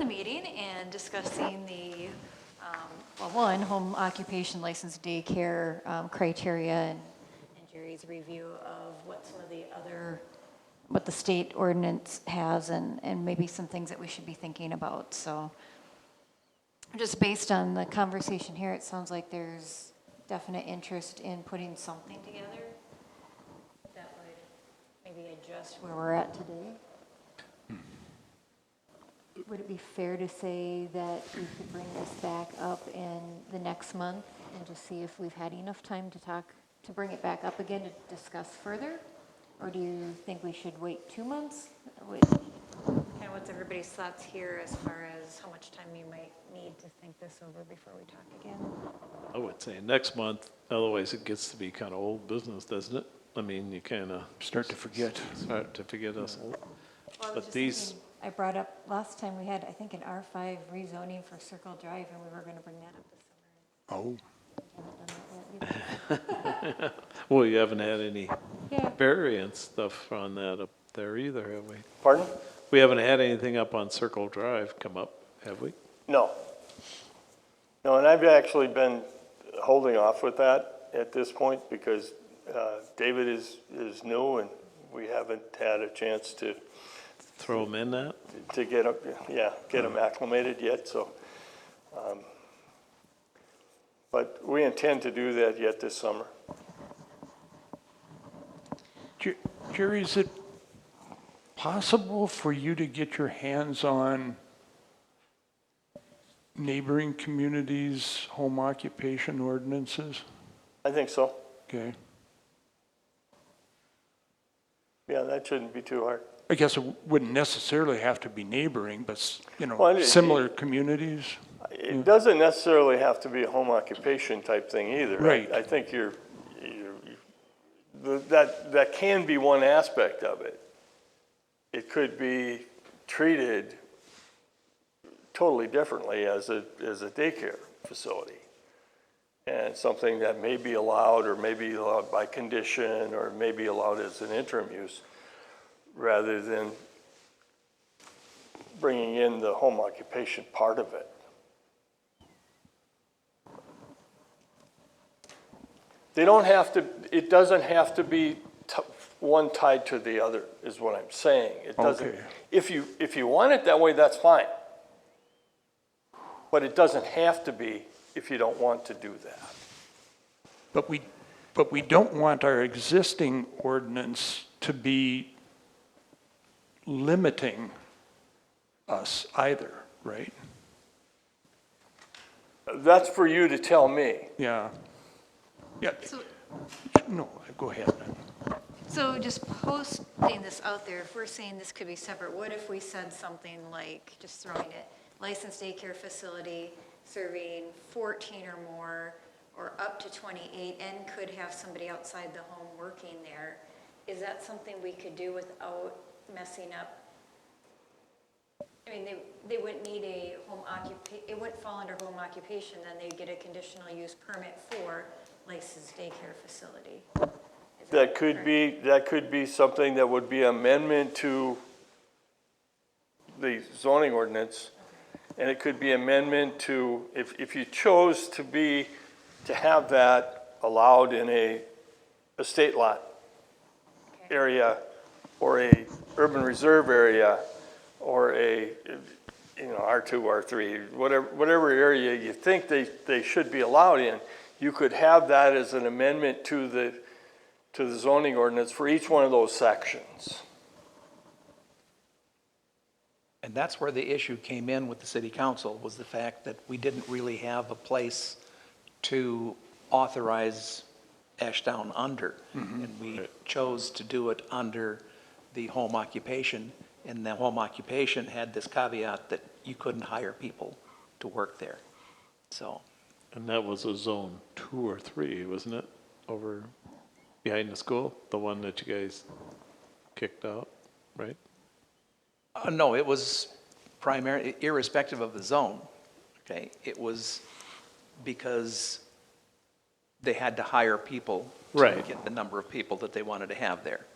meeting and discussing the, well, one, home occupation license daycare criteria and Jerry's review of what some of the other, what the state ordinance has and maybe some things that we should be thinking about. So just based on the conversation here, it sounds like there's definite interest in putting something together that would maybe adjust where we're at today. Would it be fair to say that we could bring this back up in the next month and just see if we've had enough time to talk, to bring it back up again to discuss further? Or do you think we should wait 2 months? Kind of what's everybody's thoughts here as far as how much time you might need to think this over before we talk again? I would say next month, otherwise it gets to be kind of old business, doesn't it? I mean, you kind of Start to forget. start to forget us. Well, I was But just these, thinking, I brought up, last time we had, I think, an R5 rezoning for Circle Drive, and we were going to bring that up this summer. Oh, We haven't done that yet either. well, you haven't had any Yeah, variance stuff on that up there either, have we? Pardon? We haven't had anything up on Circle Drive come up, have we? No. No, and I've actually been holding off with that at this point because David is new and we haven't had a chance to Throw them in that? get him acclimated yet, so. But we intend to do that yet this summer. Jerry, is it possible for you to get your hands on neighboring communities' home occupation ordinances? I think so. Okay. Yeah, that shouldn't be too hard. I guess it wouldn't necessarily have to be neighboring, but, Well, similar communies. It doesn't necessarily have to be a home occupation type thing either. Right. I think that can be one aspect of it. It could be treated totally differently as a daycare facility. And something that may be allowed or may be allowed by condition or may be allowed as an interim use rather than bringing in the home occupation part of it. They don't have to, it doesn't have to be one tied to the other, is what I'm saying. It doesn't. Okay. If you want it that way, that's fine. But it doesn't have to be if you don't want to do that. But we don't want our existing ordinance to be limiting us either, right? That's for you to tell me. Yeah. Yeah, so, no, go ahead. so just posting this out there, if we're saying this could be separate, what if we said something like, just throwing it, licensed daycare facility serving 14 or more, or up to 28, and could have somebody outside the home working there? Is that something we could do without messing up? I mean, they wouldn't need a home it wouldn't fall under home occupation, then they'd get a conditional use permit for licensed daycare facility. Is That could be something that would be amendment to the zoning ordinance. And it could be amendment to, if you chose to have that allowed in a estate lot Okay. area or a urban reserve area or a, R2, R3, whatever area you think they should be allowed in, you could have that as an amendment to the zoning ordinance for each one of those sections. And that's where the issue came in with the city council, was the fact that we didn't really have a place to authorize Ashdown under. And we chose to do it under the home occupation. And the home occupation had this caveat that you couldn't hire people to work there. So, And that was a zone 2 or 3, wasn't it? Over behind the school, the one that you guys kicked out, right? no, it was primarily, irrespective of the zone, okay? It was because they had to hire people to Right. get the number of people that they wanted to have there.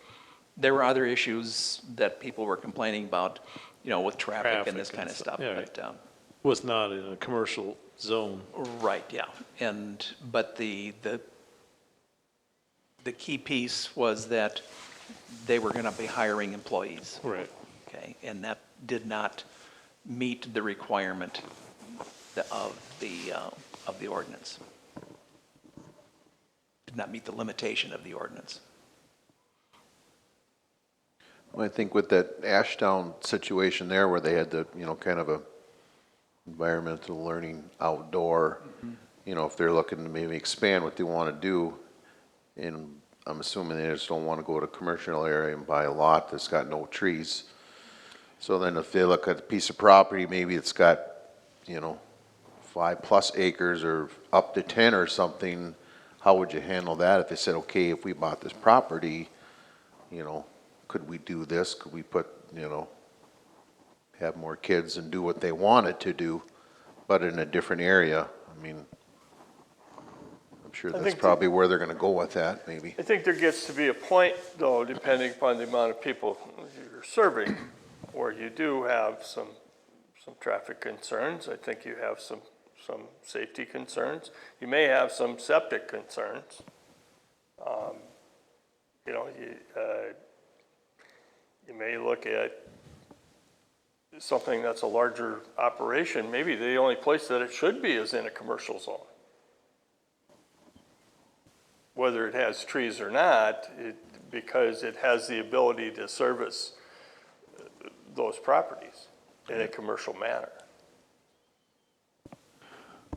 There were other issues that people were complaining about with traffic and this Traffic kind and of stuff, stuff. yeah, right. But, Was not in a commercial zone. right, yeah. But the key piece was that they were going to be hiring employees. Right. Okay, and that did not meet the requirement of the ordinance. Did not meet the limitation of the ordinance. I think with that Ashdown situation there where they had the, kind of a environmental learning outdoor, if they're looking to maybe expand what they want to do, and I'm assuming they just don't want to go to a commercial area and buy a lot that's got no trees. So then if they look at a piece of property, maybe it's got, 5+ acres or up to 10 or something, how would you handle that if they said, okay, if we bought this property, could we do this? Could we put, have more kids and do what they wanted to do, but in a different area? I mean, I'm sure that's think probably where they're gonna go with that, maybe. I think there gets to be a point, though, depending upon the amount of people you're serving, where you do have some traffic concerns. I think you have some safety concerns. You may have some septic concerns. You may look at something that's a larger operation. Maybe the only place that it should be is in a commercial zone. Whether it has trees or not, because it has the ability to service those properties in a commercial manner.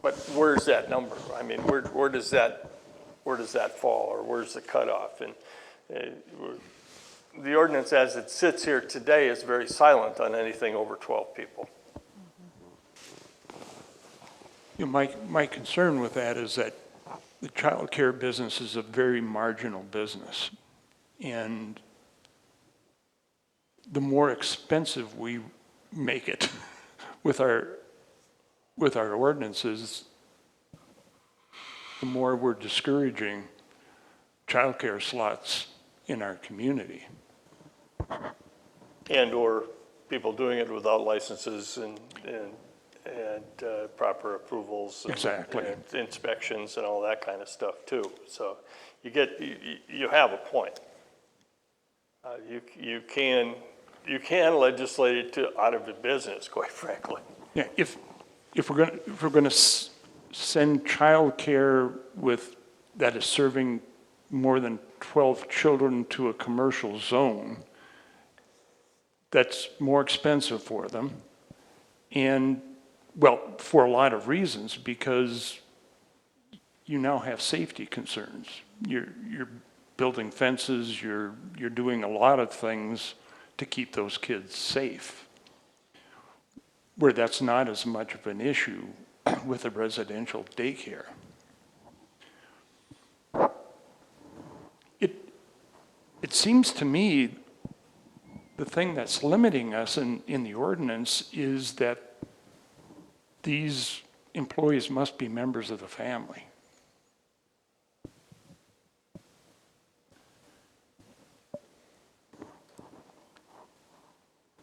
But where's that number? I mean, where does that fall, or where's the cutoff? And the ordinance as it sits here today is very silent on anything over 12 people. My concern with that is that the child care business is a very marginal business. And the more expensive we make it with our ordinances, the more we're discouraging child care slots in our community. And/or people doing it without licenses and proper approvals. Exactly. And inspections and all that kind of stuff too. So you have a point. You can legislate it out of the business, quite frankly. Yeah, if we're gonna send child care that is serving more than 12 children to a commercial zone, that's more expensive for them. And, well, for a lot of reasons, because you now have safety concerns. You're building fences, you're doing a lot of things to keep those kids safe, where that's not as much of an issue with a residential daycare. It seems to me the thing that's limiting us in the ordinance is that these employees must be members of the family.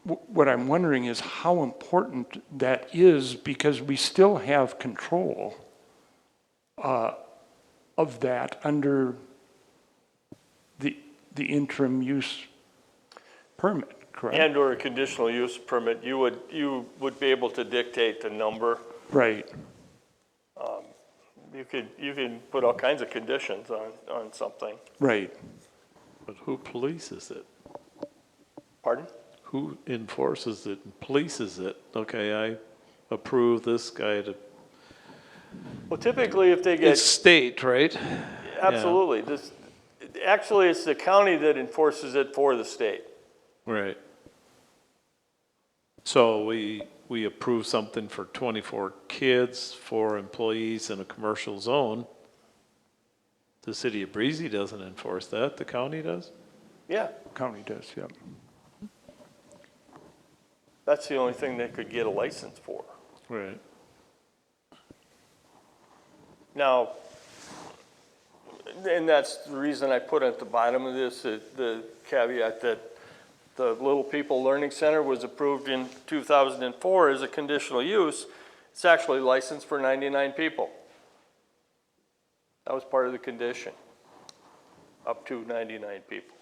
What I'm wondering is how important that is, because we still have control of that under the interim use permit, correct? And/or a conditional use permit, you would be able to dictate the number. Right. You can put all kinds of conditions on something. Right. But who polices it? Pardon? Who enforces it and polices it? Okay, I approve this guy to, Well, typically if they it's get, state, right? absolutely. Actually, it's the county that enforces it for the state. Right. So we approve something for 24 kids, 4 employees in a commercial zone. The city of Breezy doesn't enforce that, the county does? Yeah, County does, yep. that's the only thing they could get a license for. Right. Now, and that's the reason I put at the bottom of this, the caveat that The Little People Learning Center was approved in 2004 as a conditional use. It's actually licensed for 99 people. That was part of the condition, up to 99 people.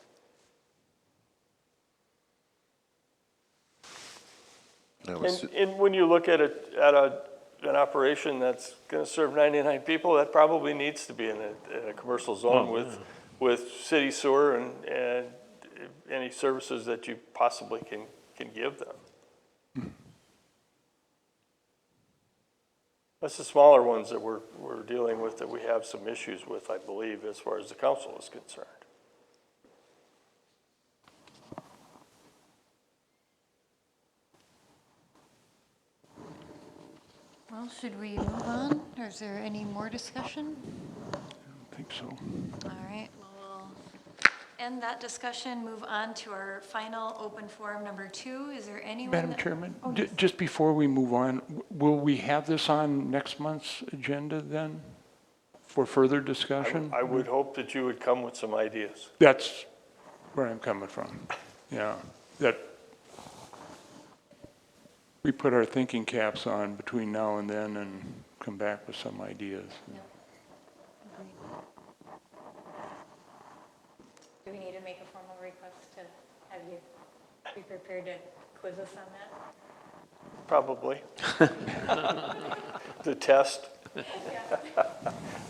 I was- And when you look at an operation that's going to serve 99 people, that probably needs to be in a commercial zone with city sewer and any services that you possibly can give them. That's the smaller ones that we're dealing with that we have some issues with, I believe, as far as the council is concerned. Well, should we move on, or is there any more discussion? I think so. All right, well, we'll end that discussion, move on to our final open forum number 2. Is there anyone? Madam that- Chairman, Oh, yes. just before we move on, will we have this on next month's agenda then for further discussion? I would hope that you would come with some ideas. That's where I'm coming from. Yeah, that we put our thinking caps on between now and then and come back with some ideas. Yep. Agreed. Do we need to make a formal request to have you be prepared to quiz us on that? Probably. The test.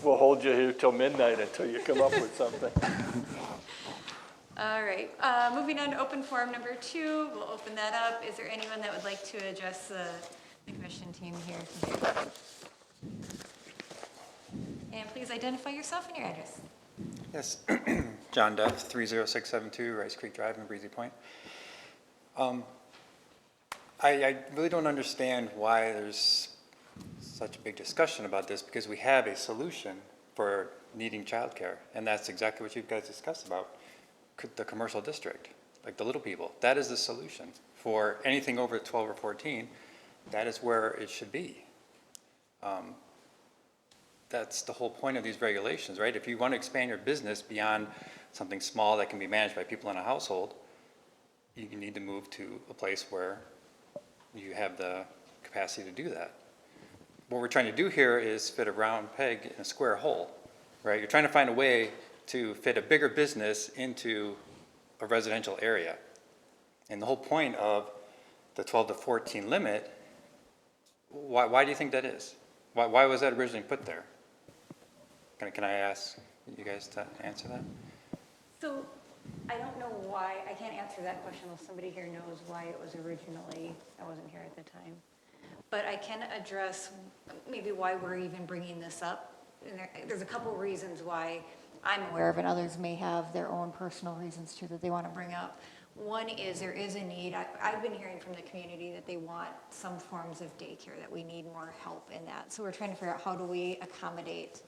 We'll hold you here till midnight until you come up with something. All right, moving on to open forum number 2, we'll open that up. Is there anyone that would like to address the commission team here today? And please identify yourself and your address. Yes, John Duff, 30672 Rice Creek Drive in Breezy Point. I really don't understand why there's such a big discussion about this, because we have a solution for needing childcare, and that's exactly what you guys discussed about, the commercial district, like the little people. That is the solution. For anything over 12 or 14, that is where it should be. That's the whole point of these regulations, right? If you want to expand your business beyond something small that can be managed by people in a household, you need to move to a place where you have the capacity to do that. What we're trying to do here is fit a round peg in a square hole, right? You're trying to find a way to fit a bigger business into a residential area. And the whole point of the 12 to 14 limit, why do you think that is? Why was that originally put there? Can I ask you guys to answer that? So I don't know why, I can't answer that question unless somebody here knows why it was originally, I wasn't here at the time. But I can address maybe why we're even bringing this up. And there's a couple reasons why I'm aware of, and others may have their own personal reasons too that they want to bring up. One is there is a need, I've been hearing from the community that they want some forms of daycare, that we need more help in that. So we're trying to figure out how do we accommodate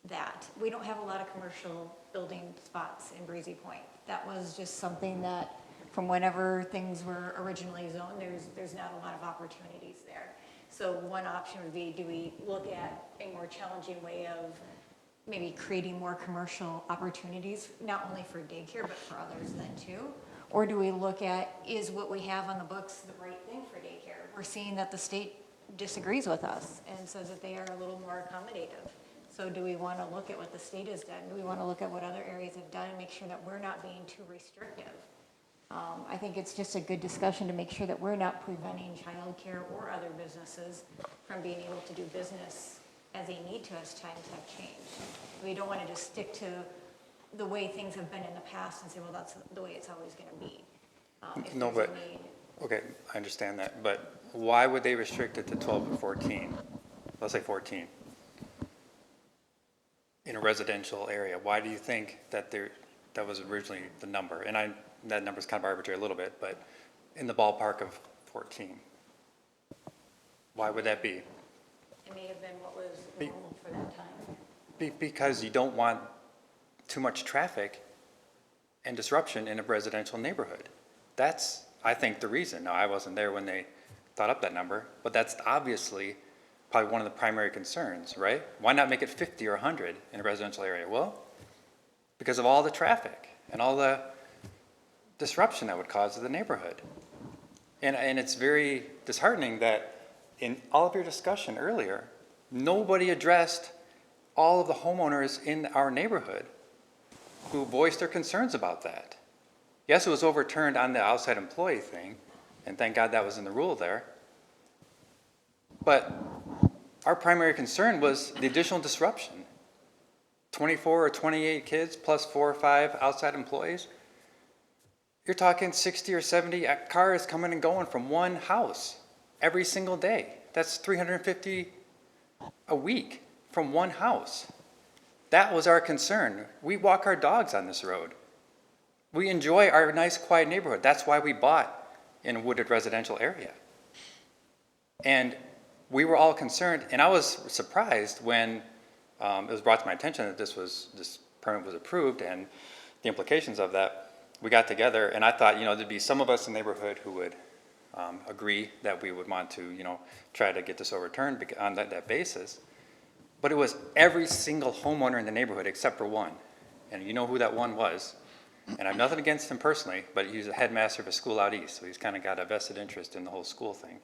that. We don't have a lot of commercial building spots in Breezy Point. That was just something that from whenever things were originally zoned, there's not a lot of opportunities there. So one option would be, do we look at a more challenging way of maybe creating more commercial opportunities, not only for daycare, but for others then too? Or do we look at, is what we have on the books the right thing for daycare? We're seeing that the state disagrees with us and says that they are a little more accommodative. So do we want to look at what the state has done? Do we want to look at what other areas have done and make sure that we're not being too restrictive? I think it's just a good discussion to make sure that we're not preventing childcare or other businesses from being able to do business as they need to as times have changed. We don't want to just stick to the way things have been in the past and say, well, that's the way it's always going to be. If No, there's a but, need. okay, I understand that, but why would they restrict it to 12 or 14? Let's say 14. In a residential area, why do you think that that was originally the number? And that number's kind of arbitrary a little bit, but in the ballpark of 14. Why would that be? It may have been what was normal for that time. Because you don't want too much traffic and disruption in a residential neighborhood. That's, I think, the reason. Now, I wasn't there when they thought up that number, but that's obviously probably one of the primary concerns, right? Why not make it 50 or 100 in a residential area? Well, because of all the traffic and all the disruption that would cause to the neighborhood. And it's very disheartening that in all of your discussion earlier, nobody addressed all of the homeowners in our neighborhood who voiced their concerns about that. Yes, it was overturned on the outside employee thing, and thank God that was in the rule there. But our primary concern was the additional disruption. 24 or 28 kids plus 4 or 5 outside employees. You're talking 60 or 70 cars coming and going from one house every single day. That's 350 a week from one house. That was our concern. We walk our dogs on this road. We enjoy our nice, quiet neighborhood. That's why we bought in a wooded residential area. And we were all concerned, and I was surprised when it was brought to my attention that this permit was approved and the implications of that. We got together, and I thought, there'd be some of us in the neighborhood who would agree that we would want to, try to get this overturned on that basis. But it was every single homeowner in the neighborhood except for one. And you know who that one was. And I have nothing against him personally, but he's a headmaster of a school out east, so he's kind of got a vested interest in the whole school thing.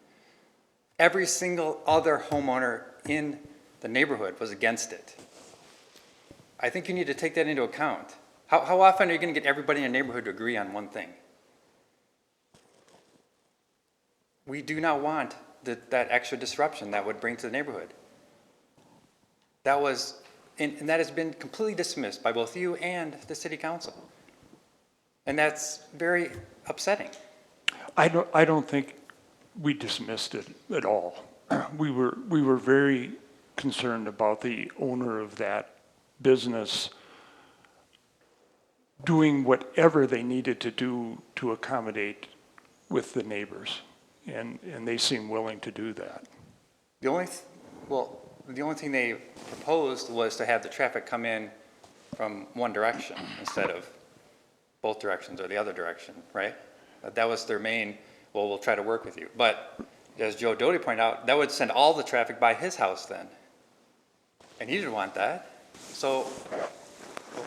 Every single other homeowner in the neighborhood was against it. I think you need to take that into account. How often are you going to get everybody in the neighborhood to agree on one thing? We do not want that extra disruption that would bring to the neighborhood. That was, and that has been completely dismissed by both you and the city council. And that's very upsetting. I don't think we dismissed it at all. We were very concerned about the owner of that business doing whatever they needed to do to accommodate with the neighbors. And they seem willing to do that. The only thing they proposed was to have the traffic come in from one direction instead of both directions or the other direction, right? That was their main, we'll try to work with you. But as Joe Doty pointed out, that would send all the traffic by his house then. And he didn't want that. So,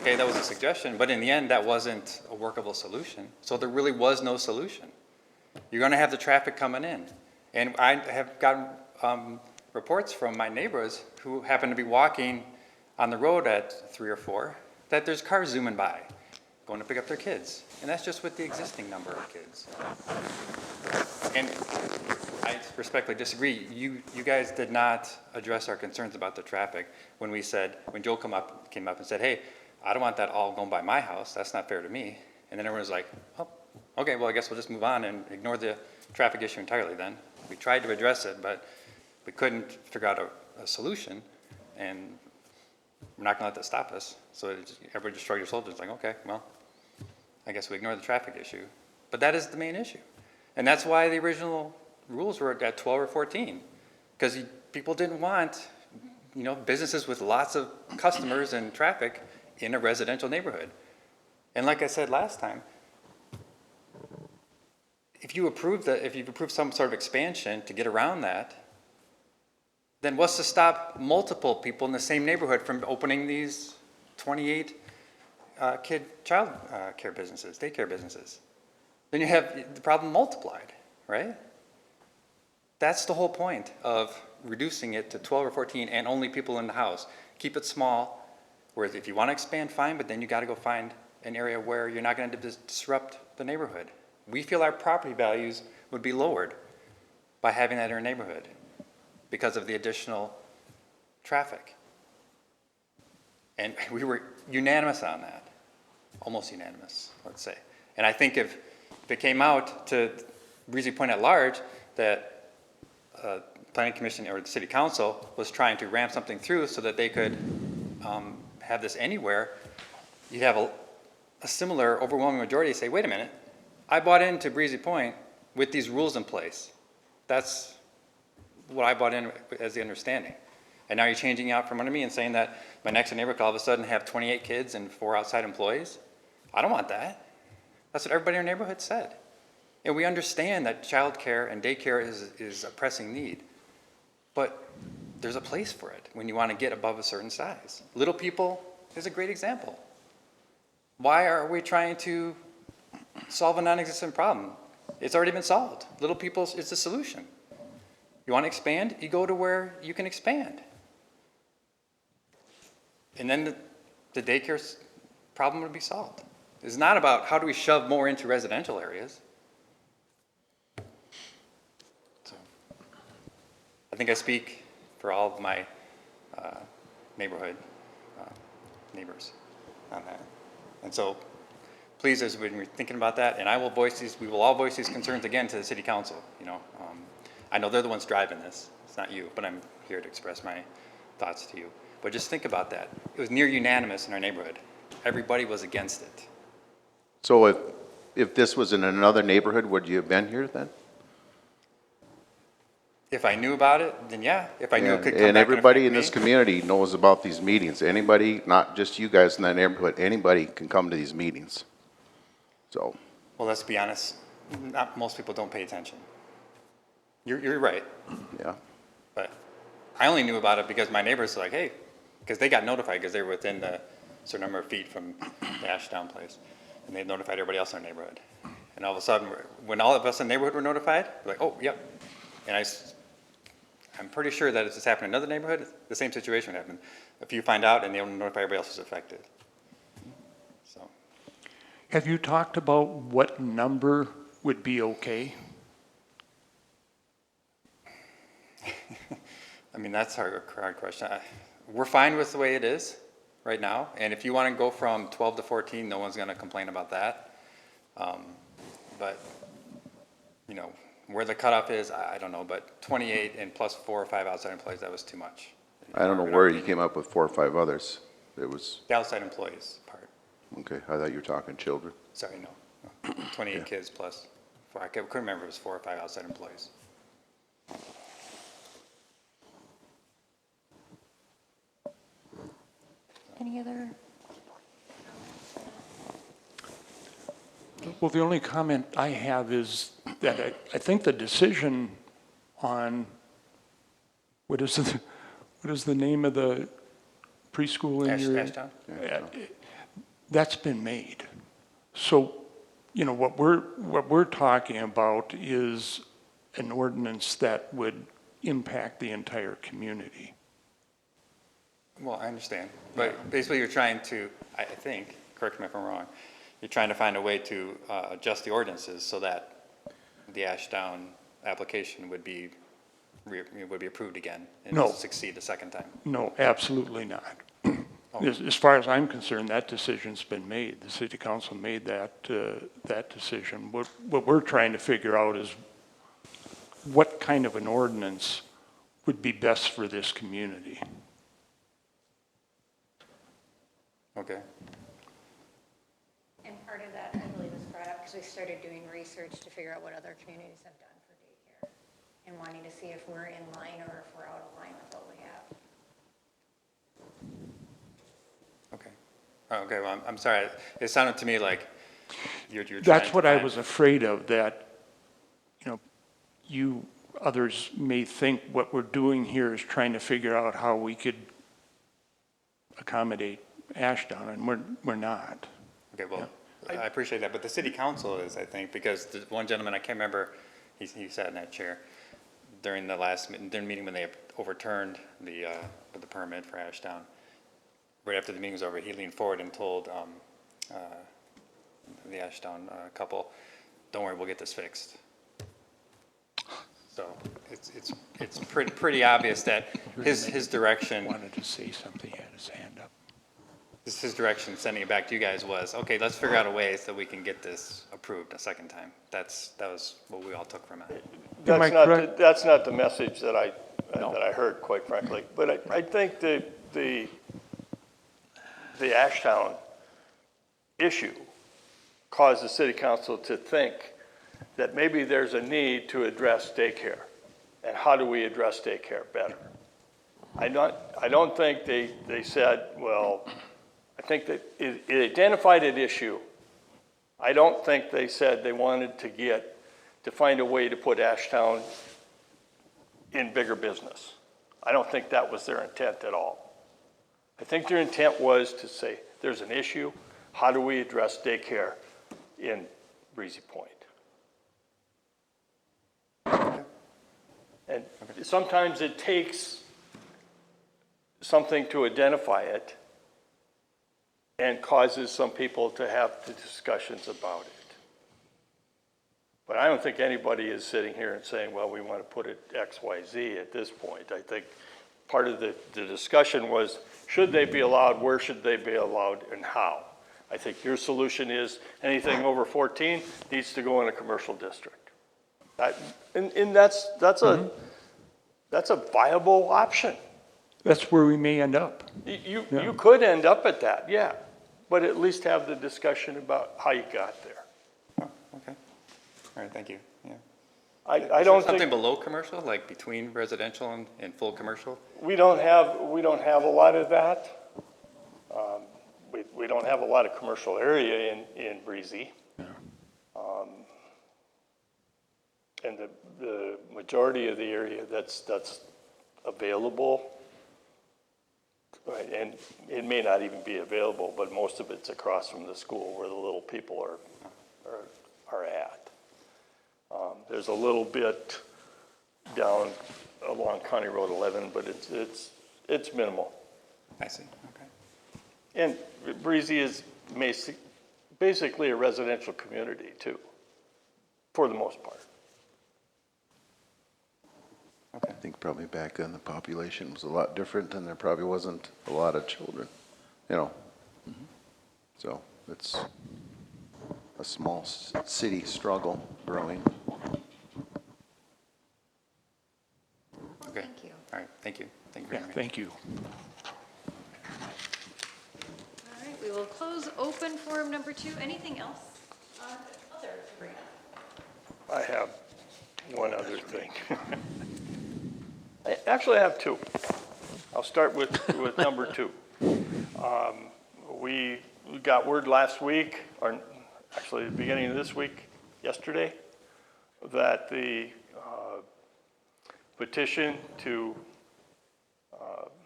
okay, that was a suggestion, but in the end, that wasn't a workable solution. So there really was no solution. You're going to have the traffic coming in. And I have gotten reports from my neighbors who happen to be walking on the road at 3 or 4 that there's cars zooming by, going to pick up their kids. And that's just with the existing number of kids. And I respectfully disagree. You guys did not address our concerns about the traffic when Joe came up and said, hey, I don't want that all going by my house. That's not fair to me. And then everyone was like, oh, okay, well, I guess we'll just move on and ignore the traffic issue entirely then. We tried to address it, but we couldn't figure out a solution, and we're not going to let that stop us. So everybody just shrugged their shoulders, like, okay, well, I guess we ignore the traffic issue. But that is the main issue. And that's why the original rules were at 12 or 14, because people didn't want, businesses with lots of customers and traffic in a residential neighborhood. And like I said last time, if you've approved some sort of expansion to get around that, then what's to stop multiple people in the same neighborhood from opening these 28 child care businesses, daycare businesses? Then you have the problem multiplied, right? That's the whole point of reducing it to 12 or 14 and only people in the house. Keep it small, whereas if you want to expand, fine, but then you got to go find an area where you're not going to disrupt the neighborhood. We feel our property values would be lowered by having that in our neighborhood because of the additional traffic. And we were unanimous on that, almost unanimous, let's say. And I think if it came out to Breezy Point at large that Planning Commission or the City Council was trying to ram something through so that they could have this anywhere, you'd have a similar overwhelming majority say, wait a minute, I bought into Breezy Point with these rules in place. That's what I bought in as the understanding. And now you're changing out from under me and saying that my next door neighbor could all of a sudden have 28 kids and 4 outside employees. I don't want that. That's what everybody in our neighborhood said. And we understand that childcare and daycare is a pressing need. But there's a place for it when you want to get above a certain size. Little People is a great example. Why are we trying to solve a non-existent problem. It's already been solved. Little people is the solution. You want to expand, you go to where you can expand. And then the daycare problem would be solved. It's not about how do we shove more into residential areas. So, I think I speak for all of my neighborhood neighbors on that. And so, please, as we're thinking about that, and we will all voice these concerns again to the city council, you know. I know they're the ones driving this, it's not you, but I'm here to express my thoughts to you. But just think about that. It was near unanimous in our neighborhood. Everybody was against it. So if this was in another neighborhood, would you have been here then? If I knew about it, then yeah. If I knew it could come And back everybody in affect this me. community knows about these meetings. Anybody, not just you guys in that neighborhood, anybody can come to these meetings. So, Well, let's be honest, not most people don't pay attention. You're right, yeah. but I only knew about it because my neighbors were like, hey, because they got notified because they were within the certain number of feet from the Ashdown place. And they notified everybody else in our neighborhood. And all of a sudden, when all of us in the neighborhood were notified, we're like, oh, yep. And I'm pretty sure that if this happened in another neighborhood, the same situation would happen. If you find out and they don't notify everybody else who's affected. So, Have you talked about what number would be okay? I mean, that's a hard question. We're fine with the way it is right now. And if you want to go from 12 to 14, no one's going to complain about that. But, you know, where the cutoff is, I don't know. But 28 and plus 4 or 5 outside employees, that was too much. I don't know where you came up with 4 or 5 others. It was, The outside employees part. okay, I thought you were talking children. Sorry, no. 28 kids plus 4. I couldn't remember if it was 4 or 5 outside employees. Any other? Well, the only comment I have is that I think the decision on, what is the name of the preschool in your? Ashdown? That's been made. So, you know, what we're talking about is an ordinance that would impact the entire community. Well, I understand, but basically you're trying to, I think, correct me if I'm wrong, you're trying to find a way to adjust the ordinances so that the Ashdown application would be approved again and No. succeed the second time. No, absolutely not. As far as I'm concerned, that decision's been made. The city council made that decision. What we're trying to figure out is what kind of an ordinance would be best for this community. Okay. And part of that, I believe, was brought up because we started doing research to figure out what other communities have done for daycare and wanting to see if we're in line or if we're out of line with what we have. Okay. Oh, okay, well, I'm sorry. It sounded to me like you're trying That's to what I find- was afraid of, that, you know, you others may think what we're doing here is trying to figure out how we could accommodate Ashdown, and we're not. Okay, well, I appreciate that, but the city council is, I think, because the one gentleman, I can't remember, he sat in that chair during the meeting when they overturned the permit for Ashdown. Right after the meeting was over, he leaned forward and told the Ashdown couple, "Don't worry, we'll get this fixed." So it's pretty obvious that his direction. Wanted to say something, he had his hand up. His direction, sending it back to you guys was, okay, let's figure out a way so we can get this approved a second time. That was what we all took from it. Am I correct? That's not the message that I heard, quite frankly. But I think the Ashdown issue caused the city council to think that maybe there's a need to address daycare. And how do we address daycare better? I don't think they said, well, I think that it identified an issue. I don't think they said they wanted to find a way to put Ashdown in bigger business. I don't think that was their intent at all. I think their intent was to say, there's an issue, how do we address daycare in Breezy Point. And sometimes it takes something to identify it and causes some people to have the discussions about it. But I don't think anybody is sitting here and saying, well, we want to put it X, Y, Z at this point. I think part of the discussion was, should they be allowed, where should they be allowed, and how? I think your solution is anything over 14 needs to go in a commercial district. And that's a viable option. That's where we may end up. You could end up at that, yeah, but at least have the discussion about how you got there. Oh, okay. All right, thank you, yeah. I don't Something think, below commercial, like between residential and full commercial? we don't have a lot of that. We don't have a lot of commercial area in Breezy. And the majority of the area that's available, right, and it may not even be available, but most of it's across from the school where the little people are at. There's a little bit down along County Road 11, but it's minimal. I see, okay. And Breezy is basically a residential community too, for the most part. I think probably back then the population was a lot different and there probably wasn't a lot of children, you know. So it's a small city struggle growing. Okay. Thank you. All right, thank you. Thank you Yeah, very much. thank you. All right, we will close open forum number 2. Anything else on other to bring up? I have one other thing. I actually have two. I'll start with number 2. We got word last week, or actually the beginning of this week, yesterday, that the petition to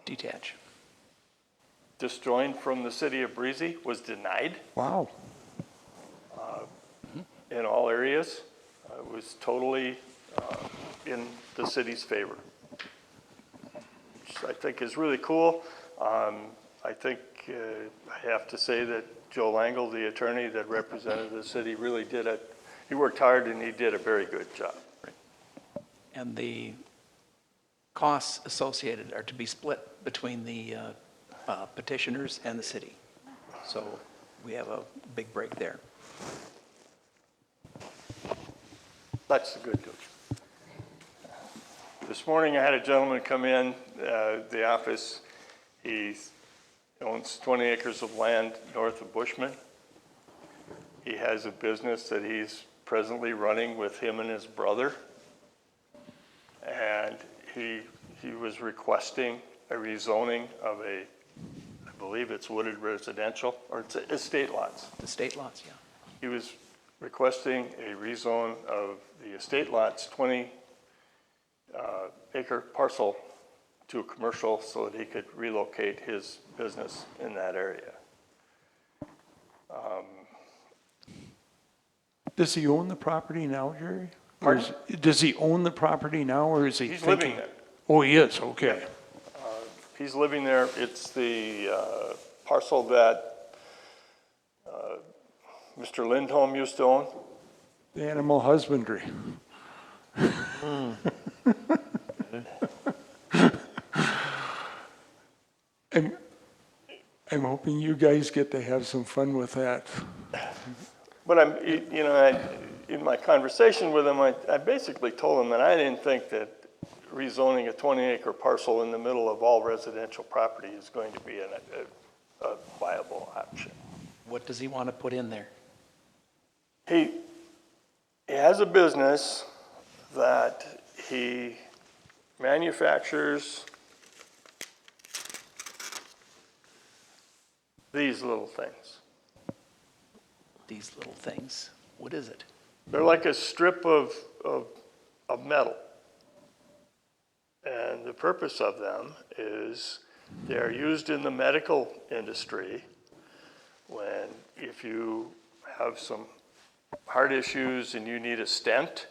Detach. disjoin from the city of Breezy was denied Wow. in all areas. It was totally in the city's favor, which I think is really cool. I think I have to say that Joe Langle, the attorney that represented the city, really he worked hard and he did a very good job. And the costs associated are to be split between the petitioners and the city. So we have a big break there. That's the good news. This morning I had a gentleman come in the office. He owns 20 acres of land north of Bushman. He has a business that he's presently running with him and his brother. And he was requesting a rezoning of I believe it's wooded residential, or it's estate lots. The state lots, yeah. He was requesting a rezone of the estate lots, 20 acre parcel to a commercial so that he could relocate his business in that area. Does he own the property now, Jerry? Pardon? Does he own the property now, or is he He's thinking? living there. Oh, he is, okay. He's living there. It's the parcel that Mr. Lindholm used to own. The animal husbandry. I'm hoping you guys get to have some fun with that. But in my conversation with him, I basically told him that I didn't think that rezoning a 20-acre parcel in the middle of all residential property is going to be a viable option. What does he want to put in there? He has a business that he manufactures these little things. These little things. What is it? They're like a strip of metal. And the purpose of them is they're used in the medical industry if you have some heart issues and you need a stent,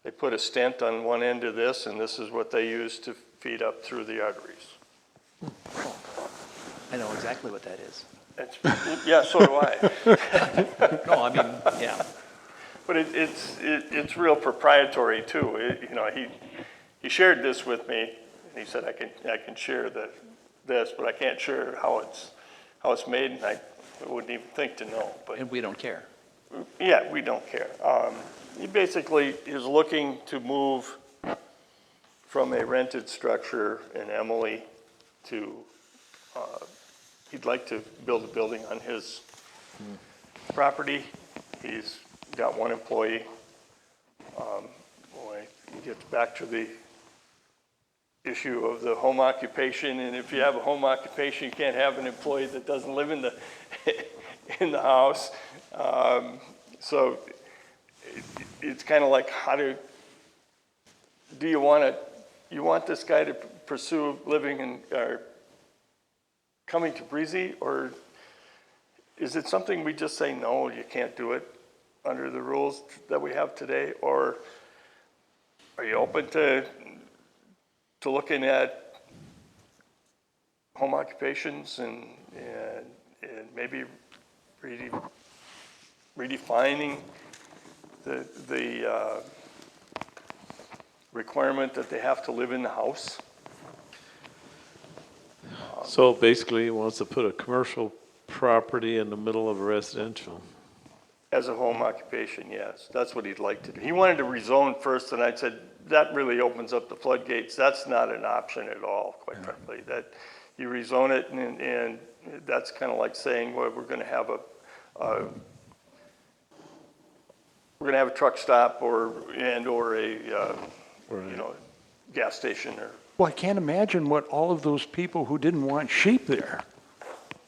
they put a stent on one end of this, and this is what they use to feed up through the arteries. I know exactly what that is. It's, yeah, so do I. No, I mean, yeah. But it's real proprietary too. You know, he shared this with me, and he said, I can share this, but I can't share how it's made, and I wouldn't even think to know. But And we don't care. yeah, we don't care. He basically is looking to move from a rented structure in Emily to, he'd like to build a building on his property. He's got one employee. Boy, he gets back to the issue of the home occupation, and if you have a home occupation, you can't have an employee that doesn't live in the, in the house. So it's kind of like, do you want this guy to pursue living in, or coming to Breezy, or is it something we just say, no, you can't do it under the rules that we have today? Or are you open to looking at home occupations and maybe redefining the requirement that they have to live in the house? So basically, he wants to put a commercial property in the middle of a residential. As a home occupation, yes, that's what he'd like to do. He wanted to rezone first, and I said, that really opens up the floodgates. That's not an option at all, quite frankly. That you rezone it, and that's kind of like saying, well, we're gonna have a truck stop or a you know, gas station or. Well, I can't imagine what all of those people who didn't want sheep there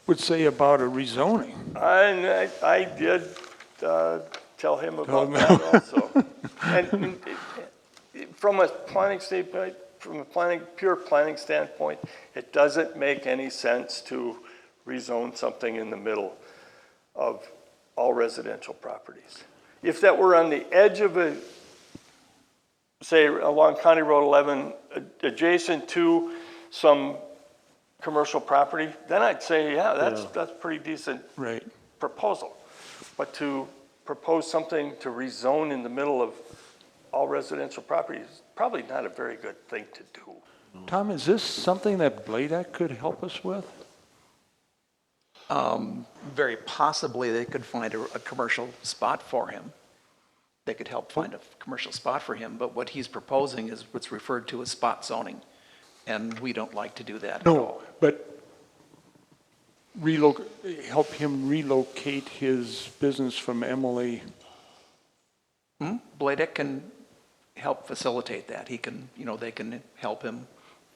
would say about a rezoning. And I did tell him about that also. And from a planning standpoint, pure planning standpoint, it doesn't make any sense to rezone something in the middle of all residential properties. If that were on the edge of a, say, along County Road 11, adjacent to some commercial property, then I'd say, yeah, that's pretty decent Right. proposal. But to propose something to rezone in the middle of all residential properties is probably not a very good thing to do. Tom, is this something that Bladec could help us with? Very possibly, they could find a commercial spot for him. They could help find a commercial spot for him, but what he's proposing is what's referred to as spot zoning, and we don't like to do that at all. No, but help him relocate his business from Emily. Bladek can help facilitate that. He can, they can help him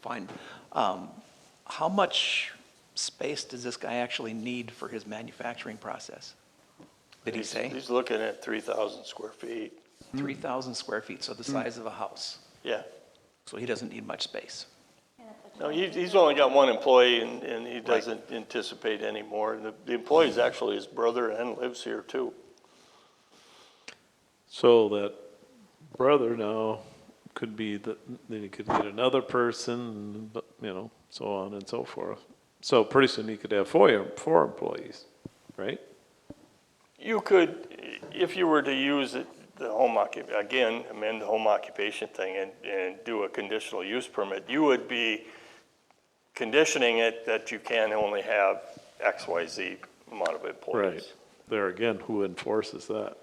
find, how much space does this guy actually need for his manufacturing process? Did he say? He's looking at 3,000 square feet. 3,000 square feet, so the size of a house. Yeah. So he doesn't need much space. No, he's only got one employee, and he doesn't anticipate any more. The employee is actually his brother and lives here too. So that brother now could be then he could get another person, so on and so forth. So pretty soon he could have four employees, right? You could, if you were to use it, amend the home occupation thing and do a conditional use permit, you would be conditioning it that you can only have XYZ amount of employees. Right. There again, who enforces that?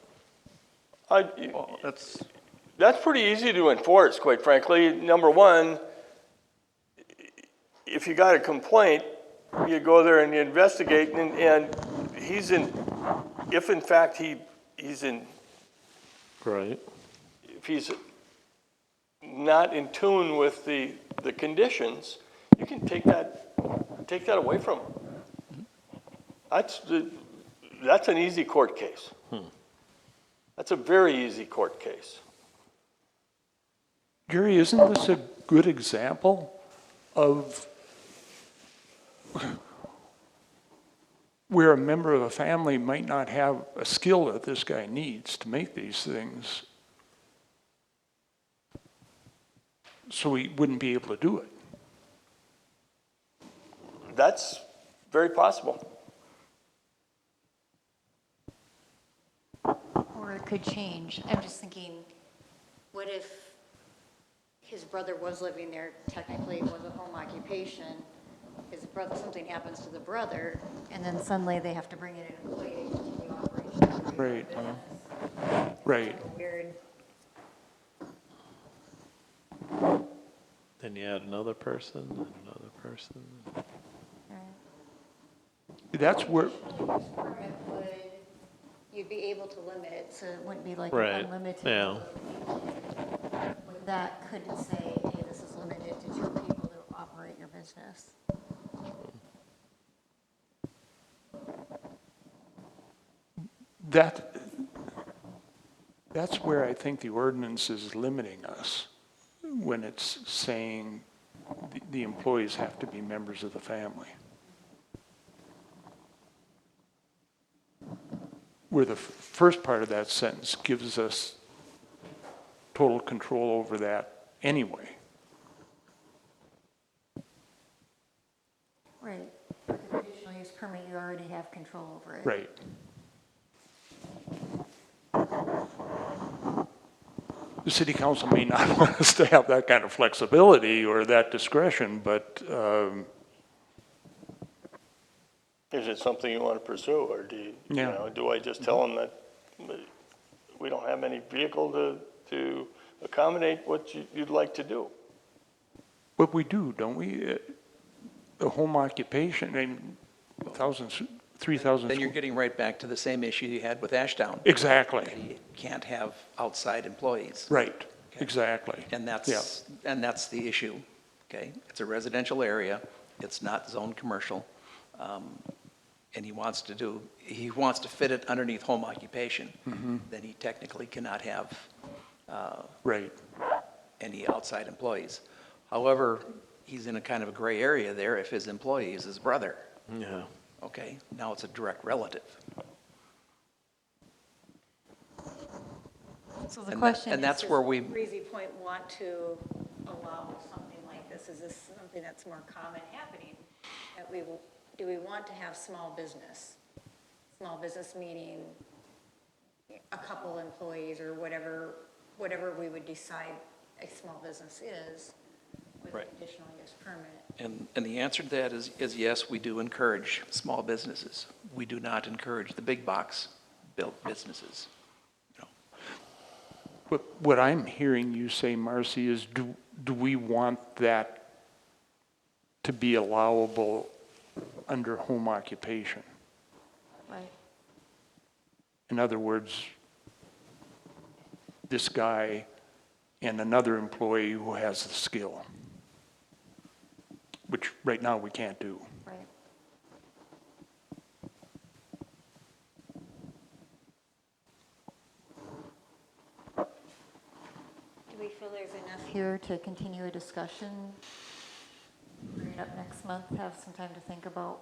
Well, That's pretty easy to enforce, quite frankly. Number one, if you got a complaint, you go there and you investigate, and if in fact he's Right. if he's not in tune with the conditions, you can take that away from him. That's an easy court case. That's a very easy court case. Gary, isn't this a good example of where a member of a family might not have a skill that this guy needs to make these things, so he wouldn't be able to do it. That's very possible. Or it could change. I'm just thinking, what if his brother was living there, technically it was a home occupation, his brother, something happens to the brother, and then suddenly they have to bring in an employee to continue operations. Right. Right. Weird. Then you add another person, and another person. That's where, Permit would, you'd be able to limit it, so it wouldn't be like Right, unlimited. yeah. That couldn't say, hey, this is limited to 2 people to operate your business. that's where I think the ordinance is limiting us, when it's saying the employees have to be members of the family. Where the first part of that sentence gives us total control over that anyway. Right. With the conditional use permit, you already have control over it. Right. The city council may not want us to have that kind of flexibility or that discretion, but, Is it something you want to pursue, or do you, you Yeah. know, do I just tell them that we don't have any vehicle to accommodate what you'd like to do? but we do, don't we? The home occupation, I mean, 3,000. Then you're getting right back to the same issue you had with Ashdown. Exactly, You can't have outside employees. right, exactly. And Yeah. that's the issue, okay? It's a residential area, it's not zoned commercial, and he wants to fit it underneath home occupation. Then he technically cannot have Right, any outside employees. However, he's in a kind of a gray area there if his employee is his brother, Yeah. okay? Now it's a direct relative. So the And question is, and that's does where we- Breezy Point want to allow something like this? Is this something that's more common happening? That do we want to have small business? Small business meaning a couple employees or whatever we would decide a small business is with a Right. conditional use permit. And the answer to that is yes, we do encourage small businesses. We do not encourage the big box built businesses. what I'm hearing you say, Marcy, is do we want that to be allowable under home occupation? Right. In other words, this guy and another employee who has the skill, which right now we can't do. Right. Do we feel there's enough here to continue a discussion? Bring it up next month, have some time to think about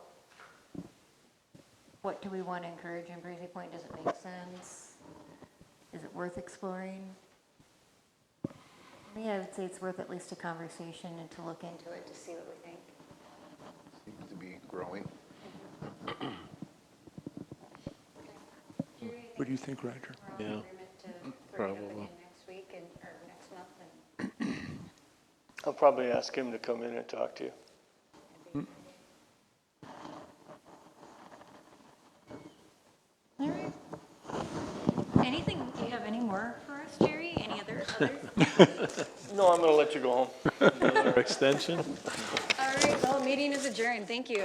what do we want to encourage in Breezy Point? Does it make sense? Is it worth exploring? Me, I would say it's worth at least a conversation and to look into it to see what we think. Seems to be growing. What do you think, Roger? We're all in Yeah, agreement to bring it up probably. again next week or next month and I'll probably ask him to come in and talk to you. All right. Anything, do you have any more for us, Jerry? Any other? No, I'm gonna let you go home. Another extension? All right, well, meeting is adjourned. Thank you.